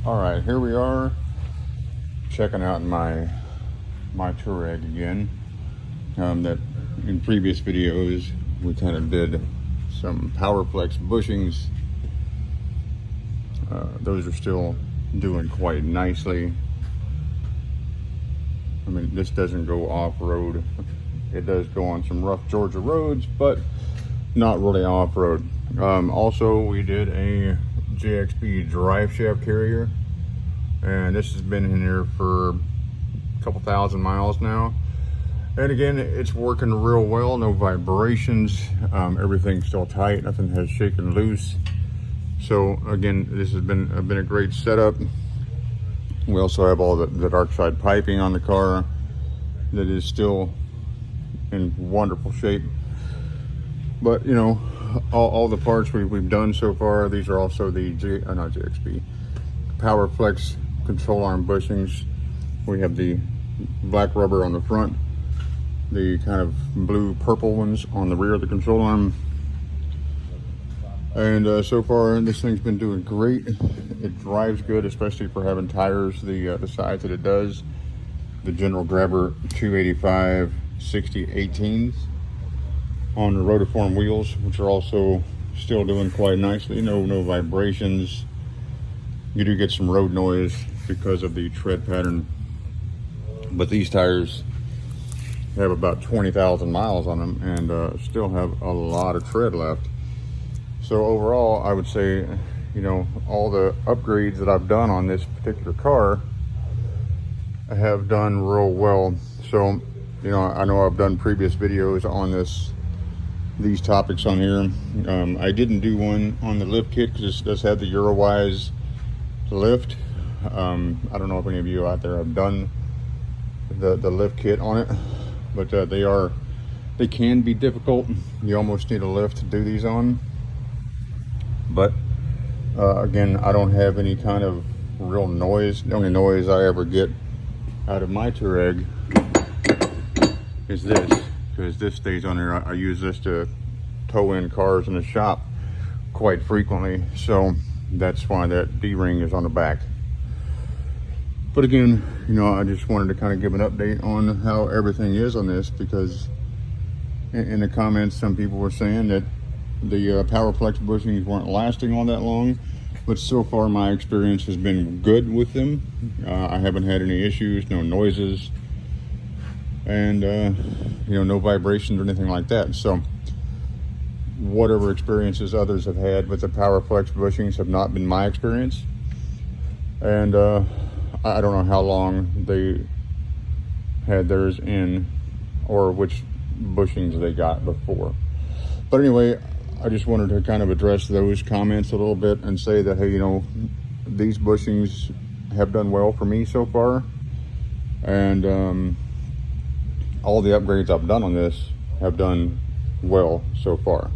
All right, here we are checking out my Touareg again. That in previous videos we kind of did some PowerFlex bushings. Those are still doing quite nicely. I mean, this doesn't go off-road. It does go on some rough Georgia roads, but not really off-road. Also, we did a JXB drive shaft carrier, and this has been in here for a couple thousand miles now. And again, it's working real well. No vibrations. Everything's still tight. Nothing has shaken loose. So again, this has been a great setup. We also have all the dark side piping on the car that is still in wonderful shape. But you know, all the parts we've done so far, these are also the not JXB PowerFlex control arm bushings. We have the black rubber on the front, the kind of blue purple ones on the rear of the control arm. And so far this thing's been doing great. It drives good, especially for having tires the size that it does. The General Grabber 285 60/18s on the rotiform wheels, which are also still doing quite nicely. No vibrations. You do get some road noise because of the tread pattern, but these tires have about 20,000 miles on them and still have a lot of tread left. So overall, I would say, you know, all the upgrades that I've done on this particular car have done real well. So, you know I've done previous videos on these topics on here. I didn't do one on the lift kit because this does have the Eurowise lift. I don't know if any of you out there have done the lift kit on it, but they can be difficult. You almost need a lift to do these on. But again, I don't have any kind of real noise. The only noise I ever get out of my Touareg is this, because this stays on here. I use this to tow in cars in the shop quite frequently, so that's why that D-ring is on the back. But again, you know, I just wanted to kind of give an update on how everything is on this, because in the comments some people were saying that the PowerFlex bushings weren't lasting all that long, but so far my experience has been good with them. I haven't had any issues, no noises, and you know, no vibrations or anything like that. So whatever experiences others have had with the PowerFlex bushings have not been my experience. And I don't know how long they had theirs in, or which bushings they got before. But anyway, I just wanted to kind of address those comments a little bit and say that, hey, you know, these bushings have done well for me so far. And all the upgrades I've done on this have done well so far.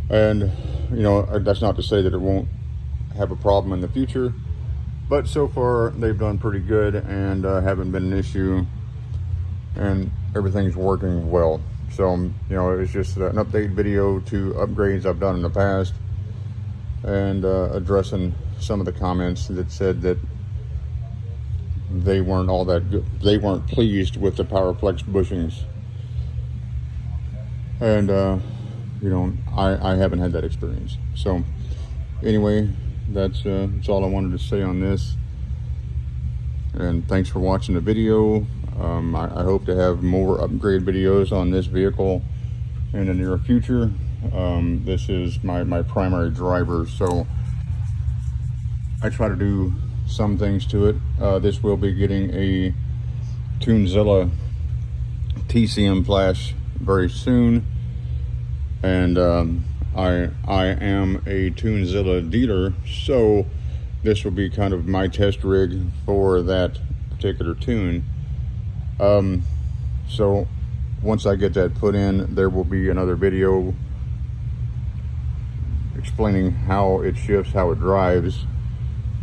And, you know, that's not to say that it won't have a problem in the future, but so far they've done pretty good and haven't been an issue, and everything's working well. So, you know, it's just an update video to upgrades I've done in the past, and addressing some of the comments that said that they weren't all that good. They weren't pleased with the PowerFlex bushings. And, you know, I haven't had that experience. So anyway, that's all I wanted to say on this. And thanks for watching the video. I hope to have more upgrade videos on this vehicle in the near future. This is my primary driver, so I try to do some things to it. This will be getting a Tunezilla TCM flash very soon, and I am a Tunezilla dealer, so this will be kind of my test rig for that particular tune. So once I get that put in, there will be another video explaining how it shifts, how it drives,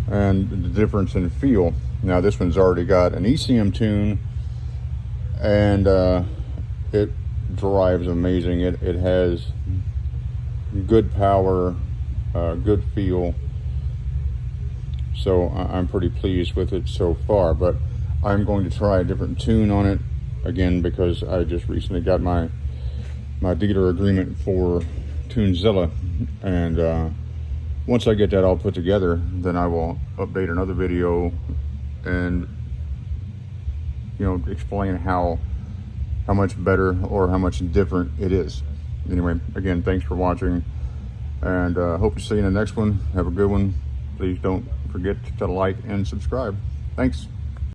and the difference in feel. Now this one's already got an ECM tune, and it drives amazing. It has good power, good feel. So I'm pretty pleased with it so far, but I'm going to try a different tune on it again because I just recently got my dealer agreement for Tunezilla, and once I get that all put together, then I will update another video and explain how much better or how much different it is. Anyway, again, thanks for watching, and hope to see you in the next one. Have a good one. Please don't forget to like and subscribe. Thanks.